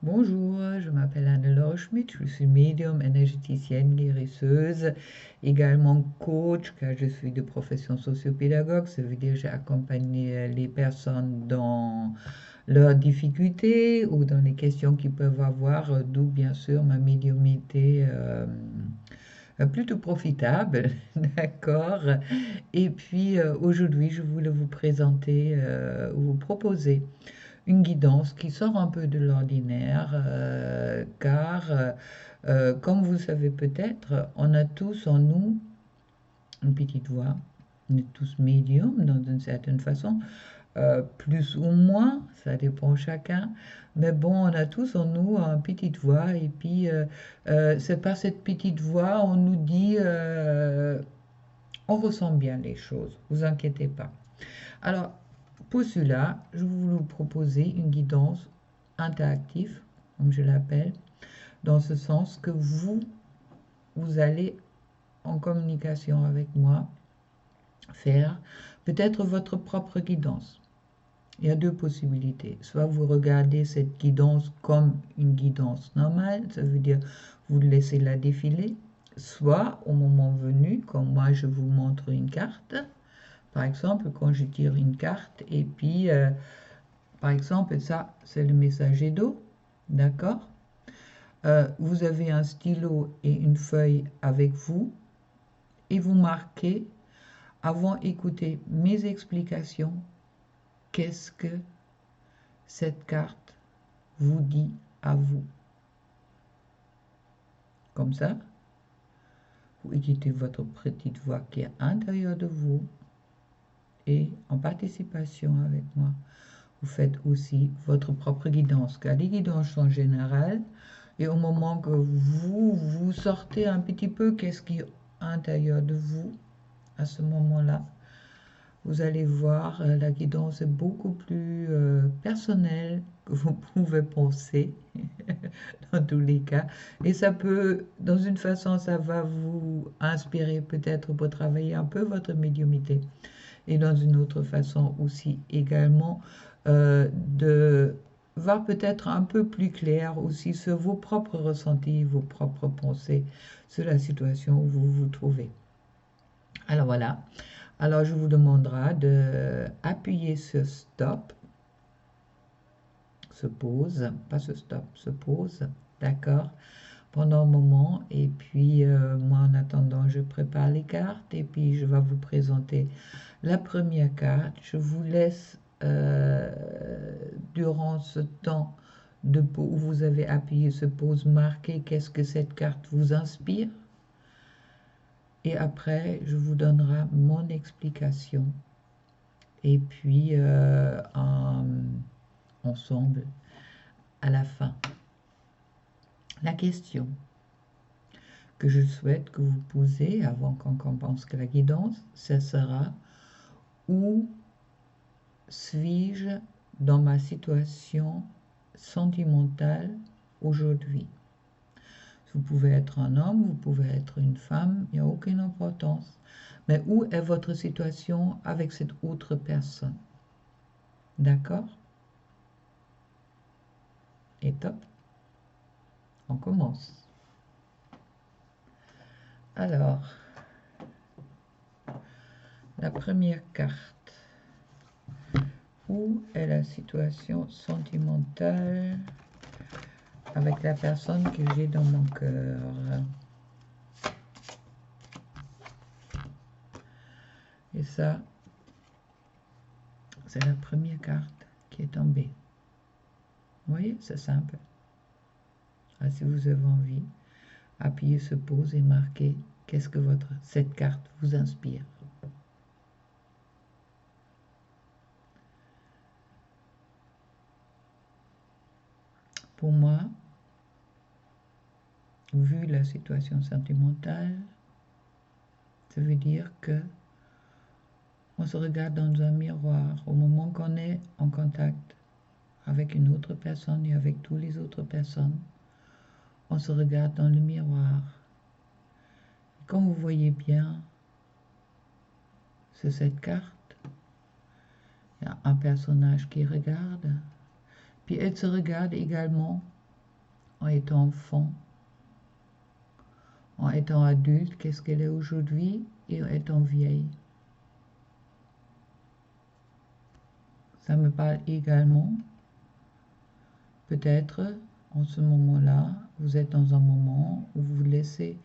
Bonjour, je m'appelle Anne-Laure Schmidt, je suis médium, énergéticienne, guérisseuse, également coach, car je suis de profession sociopédagogue, ça veut dire que j'ai accompagné les personnes dans leurs difficultés ou dans les questions qu'ils peuvent avoir, d'où bien sûr ma médiumnité plutôt profitable, d'accord. Et puis aujourd'hui, je voulais vous présenter, vous proposer une guidance qui sort un peu de l'ordinaire, car comme vous le savez peut-être, on a tous en nous une petite voix. On est tous médiums dans une certaine façon, plus ou moins, ça dépend chacun. Mais bon, on a tous en nous une petite voix, et puis c'est par cette petite voix, on nous dit, on ressent bien les choses, vous inquiétez pas. Alors, pour cela, je vais vous proposer une guidance interactive, comme je l'appelle, dans ce sens que vous allez en communication avec moi faire peut-être votre propre guidance. Il y a deux possibilités. Soit vous regardez cette guidance comme une guidance normale, ça veut dire vous laissez la défiler, soit au moment venu, comme moi je vous montre une carte, par exemple quand je tire une carte et puis par exemple, ça, c'est le messager d'eau, d'accord? Vous avez un stylo et une feuille avec vous et vous marquez, avant d'écouter mes explications, qu'est-ce que cette carte vous dit à vous. Comme ça, vous écoutez votre petite voix qui est à l'intérieur de vous et en participation avec moi, vous faites aussi votre propre guidance, car les guidances sont générales. Et au moment que vous sortez un petit peu, qu'est-ce qui est à l'intérieur de vous, à ce moment-là, vous allez voir, la guidance est beaucoup plus personnelle que vous pouvez penser, dans tous les cas. Et ça peut, dans une façon, ça va vous inspirer peut-être pour travailler un peu votre médiumnité. Et dans une autre façon aussi également, de voir peut-être un peu plus clair aussi sur vos propres ressentis, vos propres pensées sur la situation où vous vous trouvez. Alors voilà, alors je vous demanderai de appuyer sur stop, se pause, pas ce stop, se pause, d'accord, pendant un moment. Et puis moi en attendant, je prépare les cartes et puis je vais vous présenter la première carte. Je vous laisse durant ce temps où vous avez appuyé sur pause marquer qu'est-ce que cette carte vous inspire. Et après, je vous donnerai mon explication. Et puis ensemble, à la fin, la question que je souhaite que vous posez avant qu'on commence la guidance, ce sera: où suis-je dans ma situation sentimentale aujourd'hui? Vous pouvez être un homme, vous pouvez être une femme, il n'y a aucune importance. Mais où est votre situation avec cette autre personne? D'accord? Et top, on commence. Alors, la première carte. Où est la situation sentimentale avec la personne que j'ai dans mon cœur? Et ça, c'est la première carte qui est tombée. Vous voyez, c'est simple. Ah, si vous avez envie, appuyez sur pause et marquez qu'est-ce que cette carte vous inspire. Pour moi, vu la situation sentimentale, ça veut dire que on se regarde dans un miroir au moment qu'on est en contact avec une autre personne et avec toutes les autres personnes. On se regarde dans le miroir. Comme vous voyez bien sur cette carte, il y a un personnage qui regarde, puis elle se regarde également en étant enfant, en étant adulte, qu'est-ce qu'elle est aujourd'hui, et en étant vieille. Ça me parle également, peut-être, en ce moment-là, vous êtes dans un moment où vous laissez,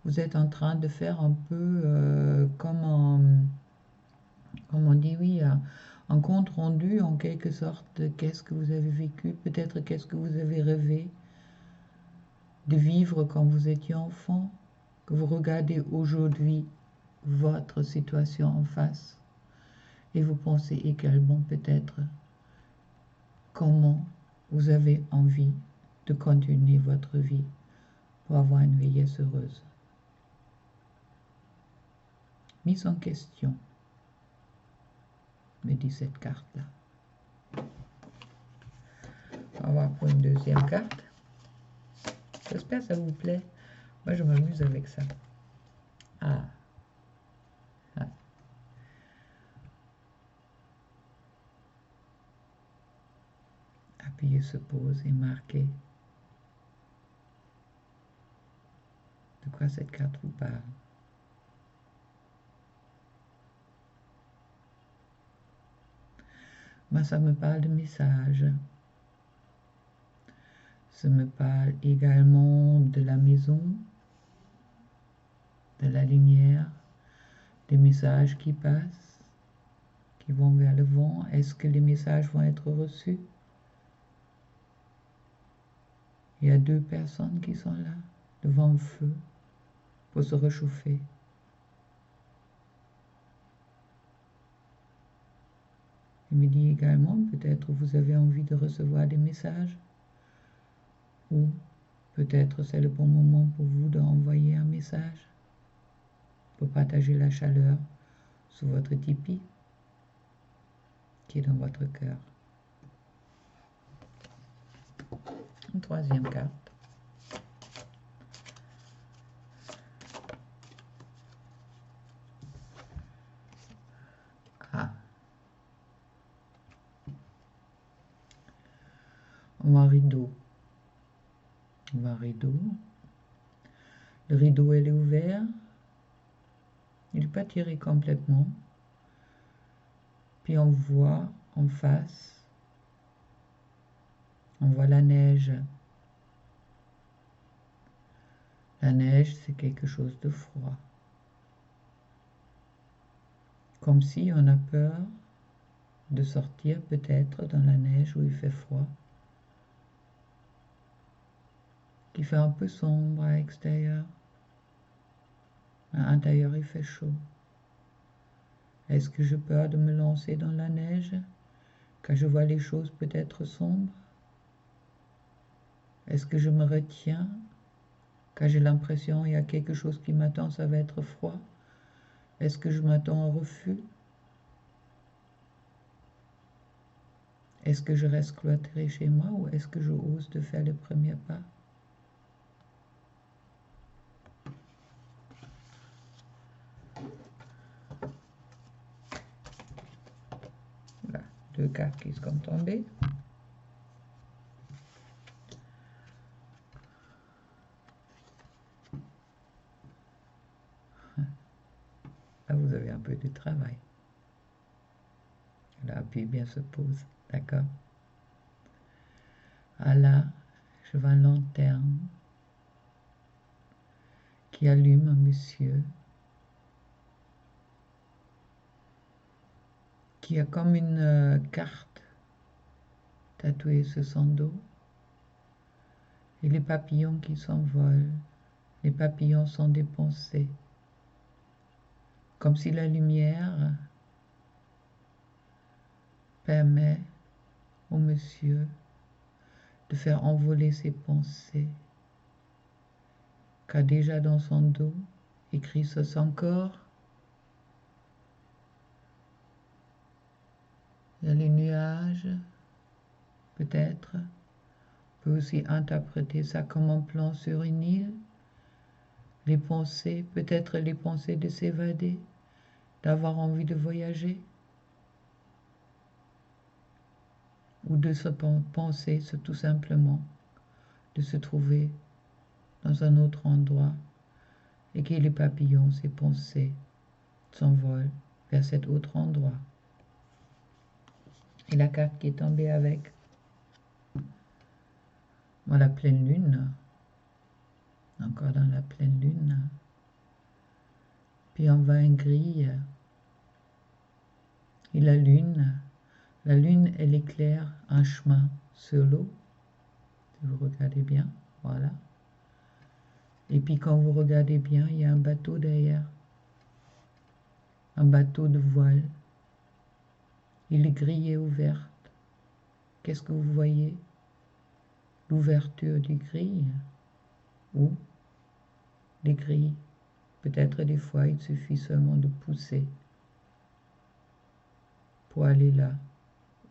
vous êtes en train de faire un peu comme on dit, oui, un compte rendu en quelque sorte de qu'est-ce que vous avez vécu, peut-être qu'est-ce que vous avez rêvé de vivre quand vous étiez enfant, que vous regardez aujourd'hui votre situation en face et vous pensez également peut-être comment vous avez envie de continuer votre vie pour avoir une vieillesse heureuse. Mise en question, me dit cette carte-là. On va voir pour une deuxième carte. J'espère que ça vous plaît. Moi, je m'amuse avec ça. Ah. Ah. Appuyez sur pause et marquez de quoi cette carte vous parle. Moi, ça me parle de messages. Ça me parle également de la maison, de la lumière, des messages qui passent, qui vont vers le vent. Est-ce que les messages vont être reçus? Il y a 2 personnes qui sont là, devant le feu, pour se réchauffer. Il me dit également, peut-être vous avez envie de recevoir des messages, ou peut-être c'est le bon moment pour vous d'envoyer un message, pour partager la chaleur sur votre tipi, qui est dans votre cœur. Une troisième carte. Ah. On voit un rideau. On voit un rideau. Le rideau, elle est ouvert. Il n'est pas tiré complètement. Puis on voit en face, on voit la neige. La neige, c'est quelque chose de froid. Comme si on a peur de sortir peut-être dans la neige où il fait froid, qui fait un peu sombre à l'extérieur. À l'intérieur, il fait chaud. Est-ce que j'ai peur de me lancer dans la neige quand je vois les choses peut-être sombres? Est-ce que je me retiens quand j'ai l'impression qu'il y a quelque chose qui m'attend, ça va être froid? Est-ce que je m'attends à un refus? Est-ce que je reste cloîtré chez moi ou est-ce que je ose de faire le premier pas? Voilà, 2 cartes qui sont tombées. Là, vous avez un peu de travail. Là, appuyez bien se pose, d'accord? Ah là, je vois une lanterne qui allume un monsieur qui a comme une carte tatouée sur son dos et les papillons qui s'envolent. Les papillons sont des pensées, comme si la lumière permet au monsieur de faire envoler ses pensées, car déjà dans son dos, écrit sur son corps, il y a les nuages, peut-être. On peut aussi interpréter ça comme un plan sur une île. Les pensées, peut-être les pensées de s'évader, d'avoir envie de voyager, ou de se penser tout simplement de se trouver dans un autre endroit et que les papillons, ces pensées, s'envolent vers cet autre endroit. Et la carte qui est tombée avec, dans la pleine lune, encore dans la pleine lune, puis on va une grille, et la lune, elle éclaire un chemin sur l'eau, si vous regardez bien, voilà. Et puis quand vous regardez bien, il y a un bateau derrière, un bateau de voile. Il est grillé ouverte. Qu'est-ce que vous voyez? L'ouverture du grille ou les grilles. Peut-être des fois, il suffit seulement de pousser pour aller là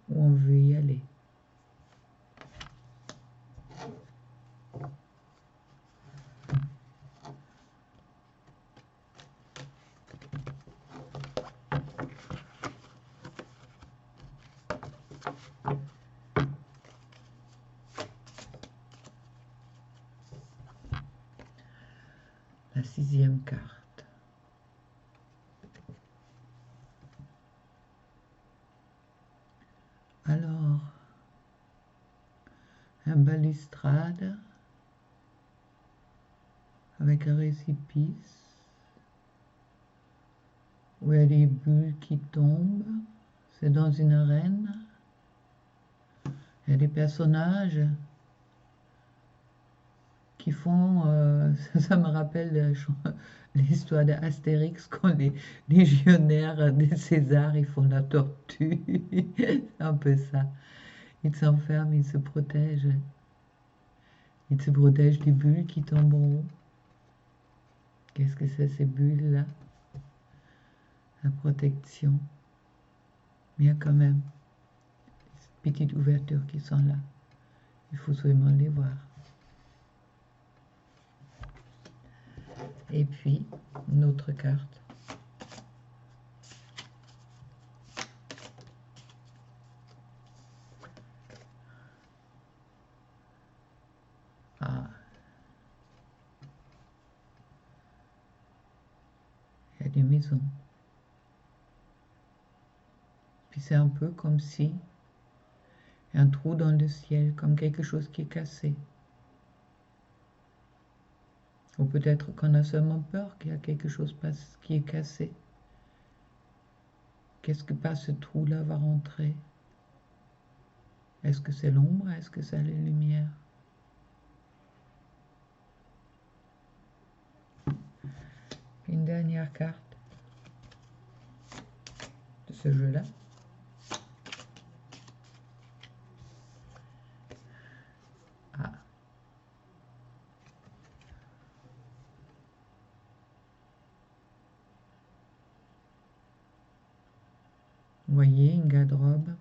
où on veut y aller. La 6e carte. Alors, un balustrade avec un récipice où il y a des bulles qui tombent. C'est dans une arène. Il y a des personnages qui font, ça me rappelle l'histoire d'Astérix quand les légionnaires de César, ils font la tortue. C'est un peu ça. Ils s'enferment, ils se protègent. Ils se protègent des bulles qui tombent en haut. Qu'est-ce que c'est ces bulles-là? La protection. Mais il y a quand même des petites ouvertures qui sont là. Il faut seulement les voir. Et puis, une autre carte. Ah. Il y a des maisons. Puis c'est un peu comme si il y a un trou dans le ciel, comme quelque chose qui est cassé. Ou peut-être qu'on a seulement peur qu'il y a quelque chose qui est cassé. Qu'est-ce que par ce trou-là va rentrer? Est-ce que c'est l'ombre? Est-ce que c'est la lumière? Une dernière carte de ce jeu-là. Ah. Vous voyez une garde-robe.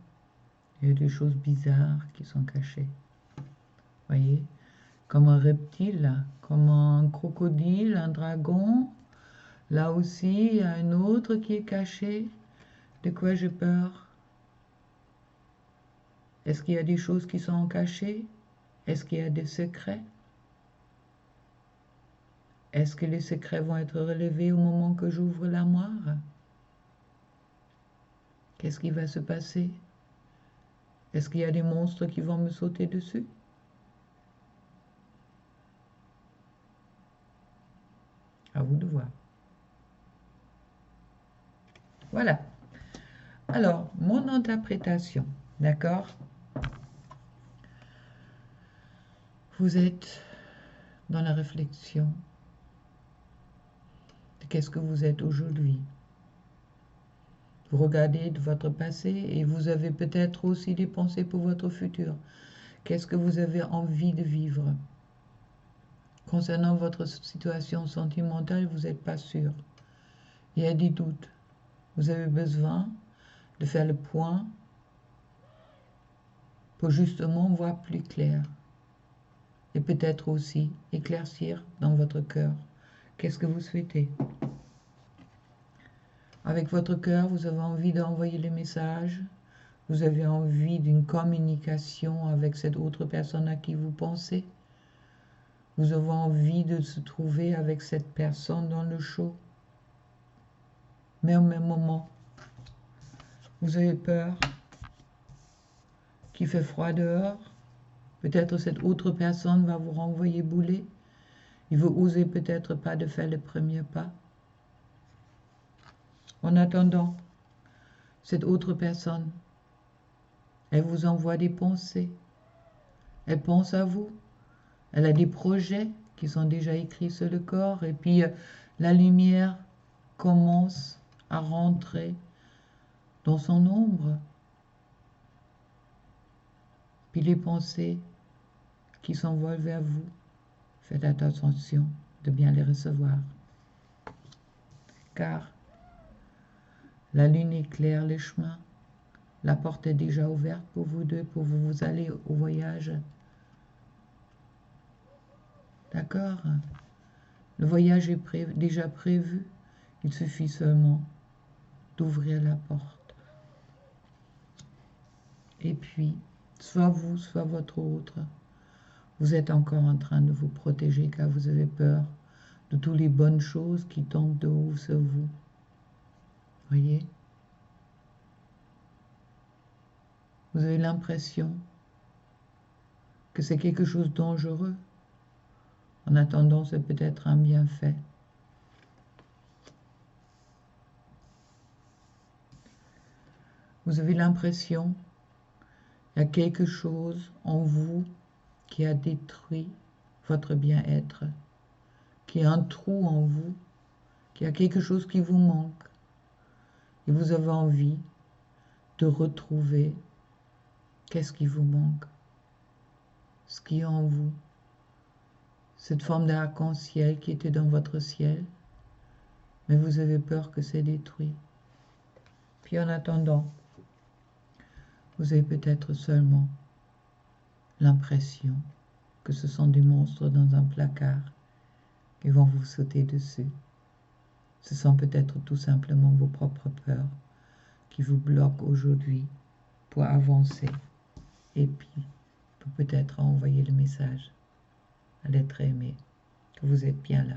Il y a des choses bizarres qui sont cachées. Vous voyez? Comme un reptile, comme un crocodile, un dragon. Là aussi, il y a un autre qui est caché. De quoi j'ai peur? Est-ce qu'il y a des choses qui sont cachées? Est-ce qu'il y a des secrets? Est-ce que les secrets vont être relevés au moment que j'ouvre l'armoire? Qu'est-ce qui va se passer? Est-ce qu'il y a des monstres qui vont me sauter dessus? À vous de voir. Voilà. Alors, mon interprétation, d'accord? Vous êtes dans la réflexion de qu'est-ce que vous êtes aujourd'hui. Vous regardez de votre passé et vous avez peut-être aussi des pensées pour votre futur. Qu'est-ce que vous avez envie de vivre? Concernant votre situation sentimentale, vous n'êtes pas sûr. Il y a des doutes. Vous avez besoin de faire le point pour justement voir plus clair. Et peut-être aussi éclaircir dans votre cœur. Qu'est-ce que vous souhaitez? Avec votre cœur, vous avez envie d'envoyer les messages. Vous avez envie d'une communication avec cette autre personne à qui vous pensez. Vous avez envie de se trouver avec cette personne dans le chaud. Mais au même moment, vous avez peur qu'il fait froid dehors. Peut-être cette autre personne va vous renvoyer bouler. Il veut oser peut-être pas de faire le premier pas. En attendant, cette autre personne, elle vous envoie des pensées. Elle pense à vous. Elle a des projets qui sont déjà écrits sur le corps. Et puis la lumière commence à rentrer dans son ombre. Puis les pensées qui s'envolent vers vous, faites attention de bien les recevoir. Car la lune éclaire les chemins. La porte est déjà ouverte pour vous deux, pour vous aller au voyage. D'accord? Le voyage est déjà prévu. Il suffit seulement d'ouvrir la porte. Et puis, soit vous, soit votre autre, vous êtes encore en train de vous protéger car vous avez peur de toutes les bonnes choses qui tombent de haut sur vous. Voyez? Vous avez l'impression que c'est quelque chose de dangereux. En attendant, c'est peut-être un bienfait. Vous avez l'impression qu'il y a quelque chose en vous qui a détruit votre bien-être, qu'il y a un trou en vous, qu'il y a quelque chose qui vous manque. Et vous avez envie de retrouver qu'est-ce qui vous manque, ce qui est en vous, cette forme d'arc-en-ciel qui était dans votre ciel, mais vous avez peur que c'est détruit. Puis en attendant, vous avez peut-être seulement l'impression que ce sont des monstres dans un placard qui vont vous sauter dessus. Ce sont peut-être tout simplement vos propres peurs qui vous bloquent aujourd'hui pour avancer et puis pour peut-être envoyer le message à l'être aimé que vous êtes bien là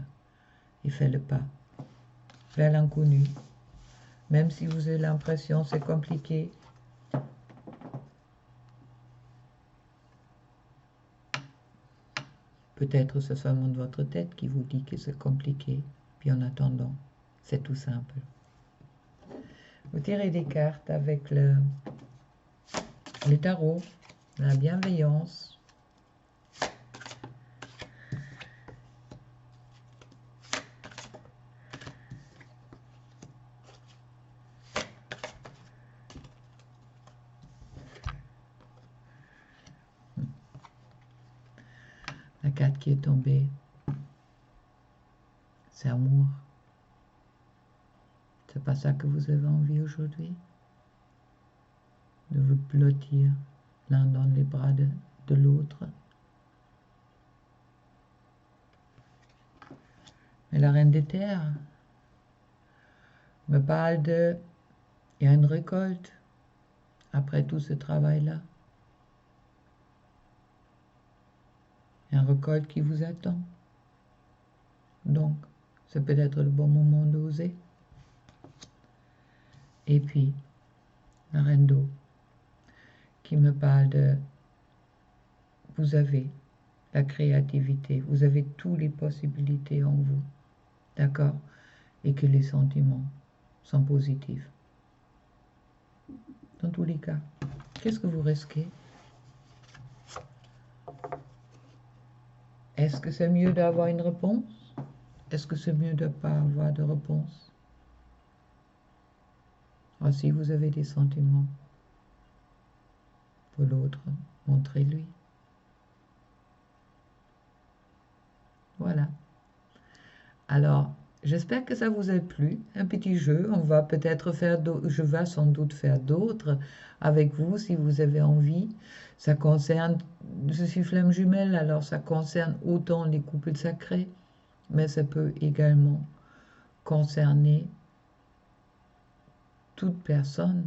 et faites le pas vers l'inconnu. Même si vous avez l'impression c'est compliqué, peut-être c'est seulement de votre tête qui vous dit que c'est compliqué. Puis en attendant, c'est tout simple. Vous tirez des cartes avec le tarot, la bienveillance. La carte qui est tombée, c'est amour. C'est pas ça que vous avez envie aujourd'hui? De vous blottir l'un dans les bras de l'autre. Mais la reine des terres me parle de... Il y a une récolte après tout ce travail-là. Il y a une récolte qui vous attend. Donc, c'est peut-être le bon moment d'oser. Et puis, la reine d'eau qui me parle de... Vous avez la créativité, vous avez toutes les possibilités en vous. D'accord? Et que les sentiments sont positifs. Dans tous les cas, qu'est-ce que vous risquez? Est-ce que c'est mieux d'avoir une réponse? Est-ce que c'est mieux de ne pas avoir de réponse? Alors, si vous avez des sentiments pour l'autre, montrez-lui. Voilà. Alors, j'espère que ça vous a plu. Un petit jeu. On va peut-être faire d'autres. Je vais sans doute faire d'autres avec vous si vous avez envie. Ça concerne. Je suis flamme jumelle, alors ça concerne autant les couples sacrés, mais ça peut également concerner toute personne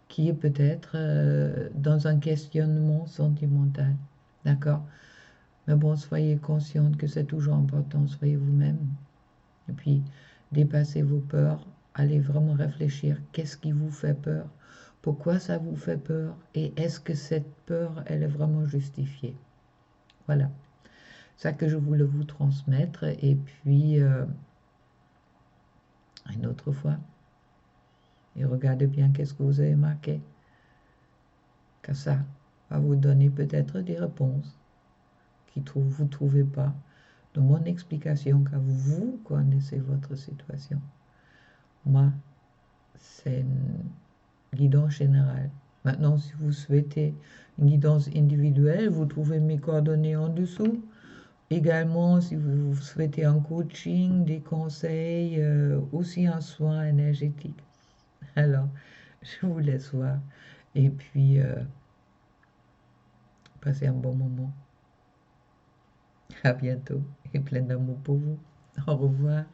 qui est peut-être dans un questionnement sentimental. D'accord? Mais bon, soyez consciente que c'est toujours important, soyez vous-même. Et puis, dépassez vos peurs, allez vraiment réfléchir, qu'est-ce qui vous fait peur? Pourquoi ça vous fait peur? Et est-ce que cette peur, elle est vraiment justifiée? Voilà, ça que je voulais vous transmettre. Et puis, une autre fois, et regardez bien qu'est-ce que vous avez marqué, car ça va vous donner peut-être des réponses que vous ne trouvez pas dans mon explication, car vous connaissez votre situation. Moi, c'est une guidance générale. Maintenant, si vous souhaitez une guidance individuelle, vous trouvez mes coordonnées en dessous. Également, si vous souhaitez un coaching, des conseils, aussi un soin énergétique. Alors, je vous laisse voir. Et puis, passez un bon moment. À bientôt et plein d'amour pour vous. Au revoir.